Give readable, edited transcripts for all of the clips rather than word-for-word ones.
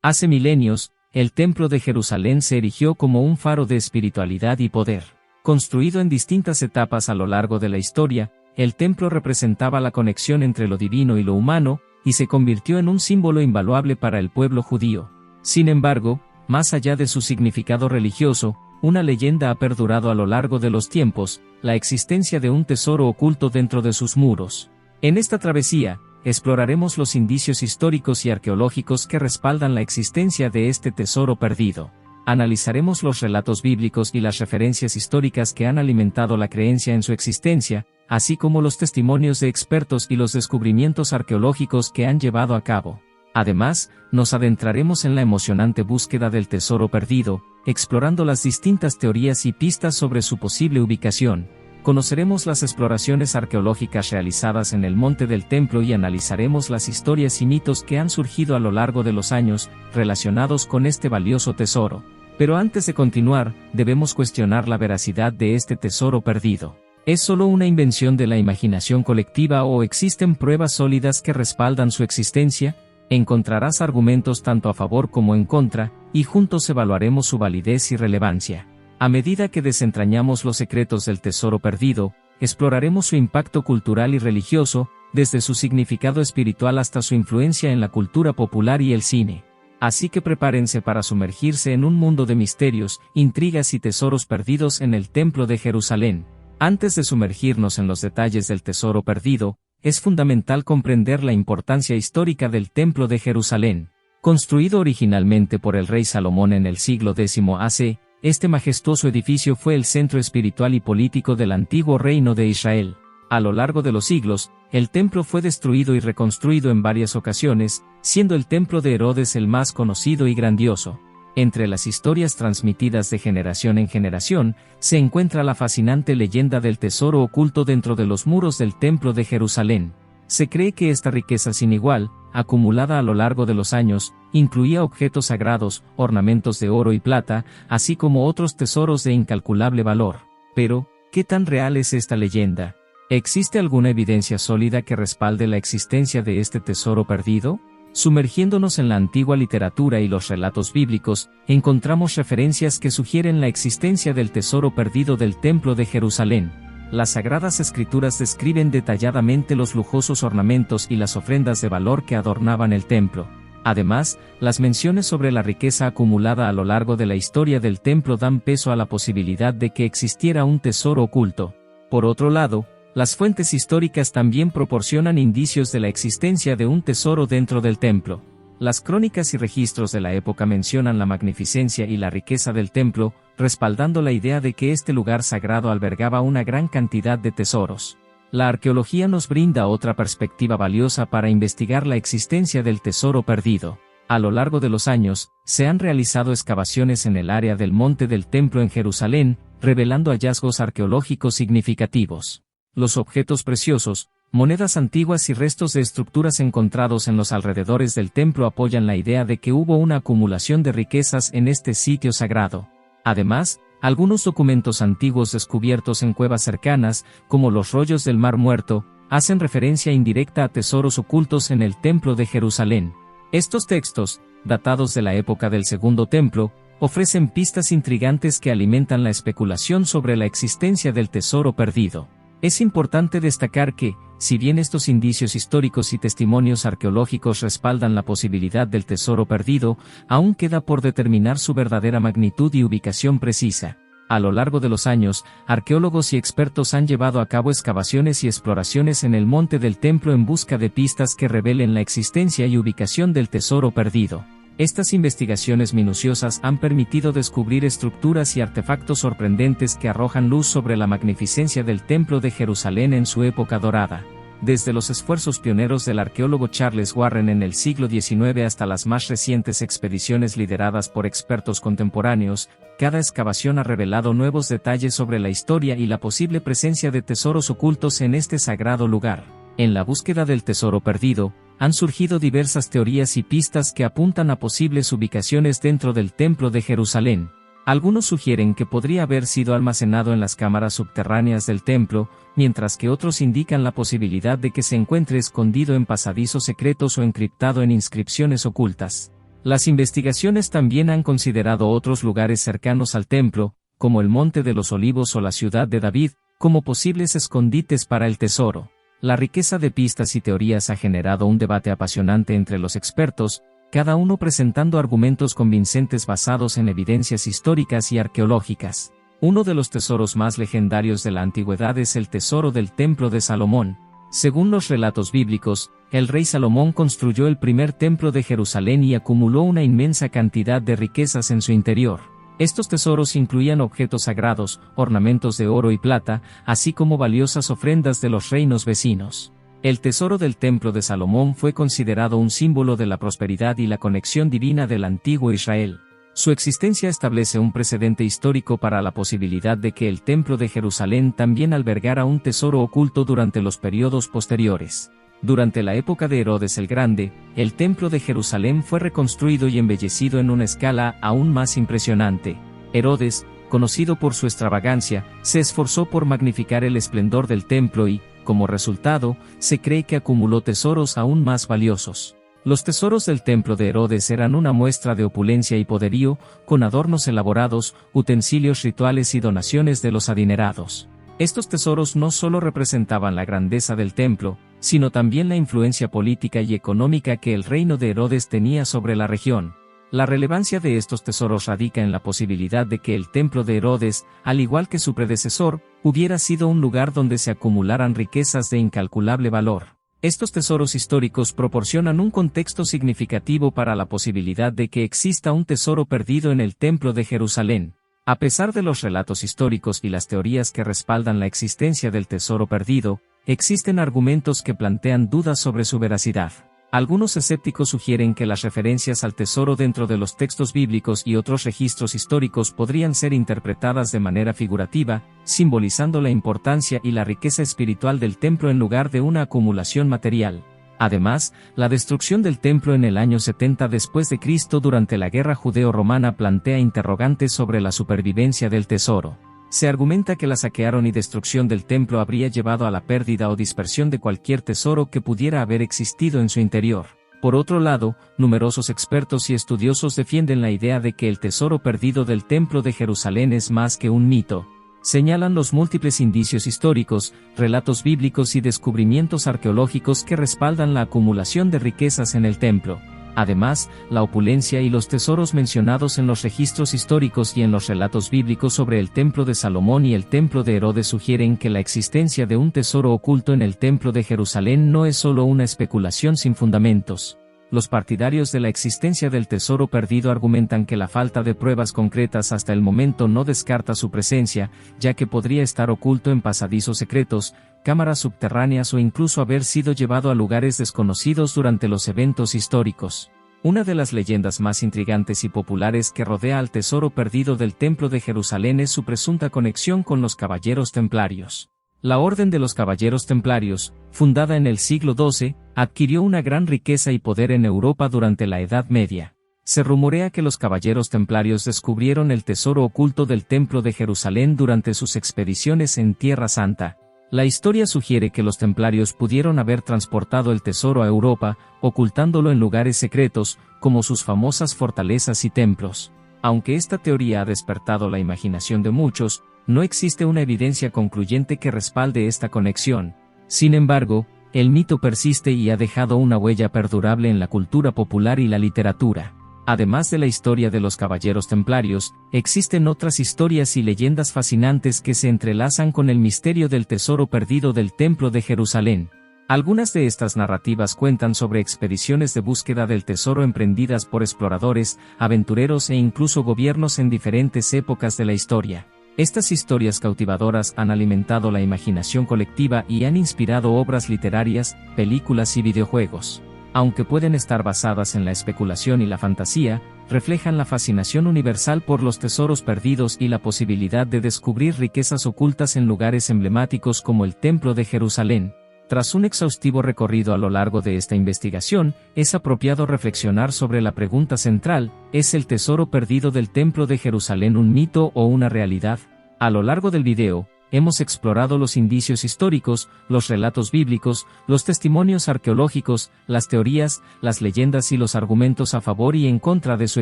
Hace milenios, el Templo de Jerusalén se erigió como un faro de espiritualidad y poder. Construido en distintas etapas a lo largo de la historia, el templo representaba la conexión entre lo divino y lo humano, y se convirtió en un símbolo invaluable para el pueblo judío. Sin embargo, más allá de su significado religioso, una leyenda ha perdurado a lo largo de los tiempos, la existencia de un tesoro oculto dentro de sus muros. En esta travesía, exploraremos los indicios históricos y arqueológicos que respaldan la existencia de este tesoro perdido. Analizaremos los relatos bíblicos y las referencias históricas que han alimentado la creencia en su existencia, así como los testimonios de expertos y los descubrimientos arqueológicos que han llevado a cabo. Además, nos adentraremos en la emocionante búsqueda del tesoro perdido, explorando las distintas teorías y pistas sobre su posible ubicación. Conoceremos las exploraciones arqueológicas realizadas en el monte del templo y analizaremos las historias y mitos que han surgido a lo largo de los años, relacionados con este valioso tesoro. Pero antes de continuar, debemos cuestionar la veracidad de este tesoro perdido. ¿Es solo una invención de la imaginación colectiva o existen pruebas sólidas que respaldan su existencia? Encontrarás argumentos tanto a favor como en contra, y juntos evaluaremos su validez y relevancia. A medida que desentrañamos los secretos del tesoro perdido, exploraremos su impacto cultural y religioso, desde su significado espiritual hasta su influencia en la cultura popular y el cine. Así que prepárense para sumergirse en un mundo de misterios, intrigas y tesoros perdidos en el Templo de Jerusalén. Antes de sumergirnos en los detalles del tesoro perdido, es fundamental comprender la importancia histórica del Templo de Jerusalén. Construido originalmente por el rey Salomón en el siglo X a.C., este majestuoso edificio fue el centro espiritual y político del antiguo reino de Israel. A lo largo de los siglos, el templo fue destruido y reconstruido en varias ocasiones, siendo el templo de Herodes el más conocido y grandioso. Entre las historias transmitidas de generación en generación, se encuentra la fascinante leyenda del tesoro oculto dentro de los muros del Templo de Jerusalén. Se cree que esta riqueza sin igual, acumulada a lo largo de los años, incluía objetos sagrados, ornamentos de oro y plata, así como otros tesoros de incalculable valor. Pero, ¿qué tan real es esta leyenda? ¿Existe alguna evidencia sólida que respalde la existencia de este tesoro perdido? Sumergiéndonos en la antigua literatura y los relatos bíblicos, encontramos referencias que sugieren la existencia del tesoro perdido del Templo de Jerusalén. Las Sagradas Escrituras describen detalladamente los lujosos ornamentos y las ofrendas de valor que adornaban el templo. Además, las menciones sobre la riqueza acumulada a lo largo de la historia del templo dan peso a la posibilidad de que existiera un tesoro oculto. Por otro lado, las fuentes históricas también proporcionan indicios de la existencia de un tesoro dentro del templo. Las crónicas y registros de la época mencionan la magnificencia y la riqueza del templo, respaldando la idea de que este lugar sagrado albergaba una gran cantidad de tesoros. La arqueología nos brinda otra perspectiva valiosa para investigar la existencia del tesoro perdido. A lo largo de los años, se han realizado excavaciones en el área del monte del templo en Jerusalén, revelando hallazgos arqueológicos significativos. Los objetos preciosos, monedas antiguas y restos de estructuras encontrados en los alrededores del templo apoyan la idea de que hubo una acumulación de riquezas en este sitio sagrado. Además, algunos documentos antiguos descubiertos en cuevas cercanas, como los rollos del Mar Muerto, hacen referencia indirecta a tesoros ocultos en el Templo de Jerusalén. Estos textos, datados de la época del Segundo Templo, ofrecen pistas intrigantes que alimentan la especulación sobre la existencia del tesoro perdido. Es importante destacar que, si bien estos indicios históricos y testimonios arqueológicos respaldan la posibilidad del tesoro perdido, aún queda por determinar su verdadera magnitud y ubicación precisa. A lo largo de los años, arqueólogos y expertos han llevado a cabo excavaciones y exploraciones en el monte del templo en busca de pistas que revelen la existencia y ubicación del tesoro perdido. Estas investigaciones minuciosas han permitido descubrir estructuras y artefactos sorprendentes que arrojan luz sobre la magnificencia del Templo de Jerusalén en su época dorada. Desde los esfuerzos pioneros del arqueólogo Charles Warren en el siglo XIX hasta las más recientes expediciones lideradas por expertos contemporáneos, cada excavación ha revelado nuevos detalles sobre la historia y la posible presencia de tesoros ocultos en este sagrado lugar. En la búsqueda del tesoro perdido, han surgido diversas teorías y pistas que apuntan a posibles ubicaciones dentro del Templo de Jerusalén. Algunos sugieren que podría haber sido almacenado en las cámaras subterráneas del templo, mientras que otros indican la posibilidad de que se encuentre escondido en pasadizos secretos o encriptado en inscripciones ocultas. Las investigaciones también han considerado otros lugares cercanos al templo, como el Monte de los Olivos o la ciudad de David, como posibles escondites para el tesoro. La riqueza de pistas y teorías ha generado un debate apasionante entre los expertos, cada uno presentando argumentos convincentes basados en evidencias históricas y arqueológicas. Uno de los tesoros más legendarios de la antigüedad es el tesoro del Templo de Salomón. Según los relatos bíblicos, el rey Salomón construyó el primer templo de Jerusalén y acumuló una inmensa cantidad de riquezas en su interior. Estos tesoros incluían objetos sagrados, ornamentos de oro y plata, así como valiosas ofrendas de los reinos vecinos. El tesoro del Templo de Salomón fue considerado un símbolo de la prosperidad y la conexión divina del antiguo Israel. Su existencia establece un precedente histórico para la posibilidad de que el Templo de Jerusalén también albergara un tesoro oculto durante los periodos posteriores. Durante la época de Herodes el Grande, el Templo de Jerusalén fue reconstruido y embellecido en una escala aún más impresionante. Herodes, conocido por su extravagancia, se esforzó por magnificar el esplendor del templo y, como resultado, se cree que acumuló tesoros aún más valiosos. Los tesoros del templo de Herodes eran una muestra de opulencia y poderío, con adornos elaborados, utensilios rituales y donaciones de los adinerados. Estos tesoros no solo representaban la grandeza del templo, sino también la influencia política y económica que el reino de Herodes tenía sobre la región. La relevancia de estos tesoros radica en la posibilidad de que el templo de Herodes, al igual que su predecesor, hubiera sido un lugar donde se acumularan riquezas de incalculable valor. Estos tesoros históricos proporcionan un contexto significativo para la posibilidad de que exista un tesoro perdido en el templo de Jerusalén. A pesar de los relatos históricos y las teorías que respaldan la existencia del tesoro perdido, existen argumentos que plantean dudas sobre su veracidad. Algunos escépticos sugieren que las referencias al tesoro dentro de los textos bíblicos y otros registros históricos podrían ser interpretadas de manera figurativa, simbolizando la importancia y la riqueza espiritual del templo en lugar de una acumulación material. Además, la destrucción del templo en el año 70 después de Cristo durante la guerra judeo-romana plantea interrogantes sobre la supervivencia del tesoro. Se argumenta que la saquearon y destrucción del templo habría llevado a la pérdida o dispersión de cualquier tesoro que pudiera haber existido en su interior. Por otro lado, numerosos expertos y estudiosos defienden la idea de que el tesoro perdido del Templo de Jerusalén es más que un mito. Señalan los múltiples indicios históricos, relatos bíblicos y descubrimientos arqueológicos que respaldan la acumulación de riquezas en el templo. Además, la opulencia y los tesoros mencionados en los registros históricos y en los relatos bíblicos sobre el Templo de Salomón y el Templo de Herodes sugieren que la existencia de un tesoro oculto en el Templo de Jerusalén no es solo una especulación sin fundamentos. Los partidarios de la existencia del tesoro perdido argumentan que la falta de pruebas concretas hasta el momento no descarta su presencia, ya que podría estar oculto en pasadizos secretos, cámaras subterráneas o incluso haber sido llevado a lugares desconocidos durante los eventos históricos. Una de las leyendas más intrigantes y populares que rodea al tesoro perdido del Templo de Jerusalén es su presunta conexión con los Caballeros Templarios. La Orden de los Caballeros Templarios, fundada en el siglo XII, adquirió una gran riqueza y poder en Europa durante la Edad Media. Se rumorea que los Caballeros Templarios descubrieron el tesoro oculto del Templo de Jerusalén durante sus expediciones en Tierra Santa. La historia sugiere que los templarios pudieron haber transportado el tesoro a Europa, ocultándolo en lugares secretos, como sus famosas fortalezas y templos. Aunque esta teoría ha despertado la imaginación de muchos, no existe una evidencia concluyente que respalde esta conexión. Sin embargo, el mito persiste y ha dejado una huella perdurable en la cultura popular y la literatura. Además de la historia de los Caballeros Templarios, existen otras historias y leyendas fascinantes que se entrelazan con el misterio del tesoro perdido del Templo de Jerusalén. Algunas de estas narrativas cuentan sobre expediciones de búsqueda del tesoro emprendidas por exploradores, aventureros e incluso gobiernos en diferentes épocas de la historia. Estas historias cautivadoras han alimentado la imaginación colectiva y han inspirado obras literarias, películas y videojuegos. Aunque pueden estar basadas en la especulación y la fantasía, reflejan la fascinación universal por los tesoros perdidos y la posibilidad de descubrir riquezas ocultas en lugares emblemáticos como el Templo de Jerusalén. Tras un exhaustivo recorrido a lo largo de esta investigación, es apropiado reflexionar sobre la pregunta central: ¿es el tesoro perdido del Templo de Jerusalén un mito o una realidad? A lo largo del video, Hemos explorado los indicios históricos, los relatos bíblicos, los testimonios arqueológicos, las teorías, las leyendas y los argumentos a favor y en contra de su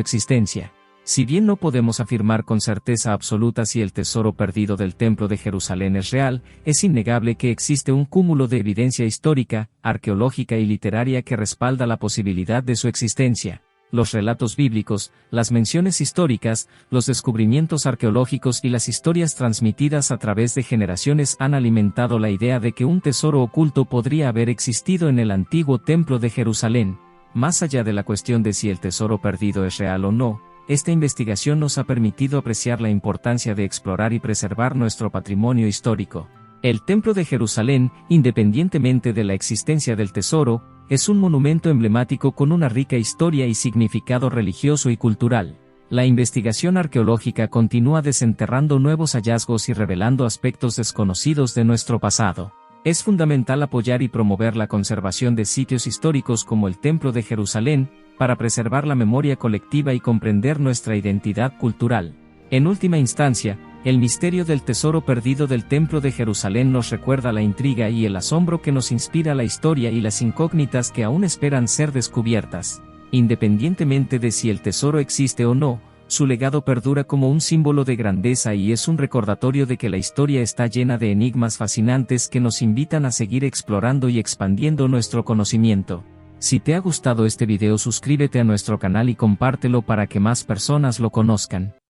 existencia. Si bien no podemos afirmar con certeza absoluta si el tesoro perdido del Templo de Jerusalén es real, es innegable que existe un cúmulo de evidencia histórica, arqueológica y literaria que respalda la posibilidad de su existencia. Los relatos bíblicos, las menciones históricas, los descubrimientos arqueológicos y las historias transmitidas a través de generaciones han alimentado la idea de que un tesoro oculto podría haber existido en el antiguo Templo de Jerusalén. Más allá de la cuestión de si el tesoro perdido es real o no, esta investigación nos ha permitido apreciar la importancia de explorar y preservar nuestro patrimonio histórico. El Templo de Jerusalén, independientemente de la existencia del tesoro, es un monumento emblemático con una rica historia y significado religioso y cultural. La investigación arqueológica continúa desenterrando nuevos hallazgos y revelando aspectos desconocidos de nuestro pasado. Es fundamental apoyar y promover la conservación de sitios históricos como el Templo de Jerusalén, para preservar la memoria colectiva y comprender nuestra identidad cultural. En última instancia, el misterio del tesoro perdido del Templo de Jerusalén nos recuerda la intriga y el asombro que nos inspira la historia y las incógnitas que aún esperan ser descubiertas. Independientemente de si el tesoro existe o no, su legado perdura como un símbolo de grandeza y es un recordatorio de que la historia está llena de enigmas fascinantes que nos invitan a seguir explorando y expandiendo nuestro conocimiento. Si te ha gustado este video, suscríbete a nuestro canal y compártelo para que más personas lo conozcan.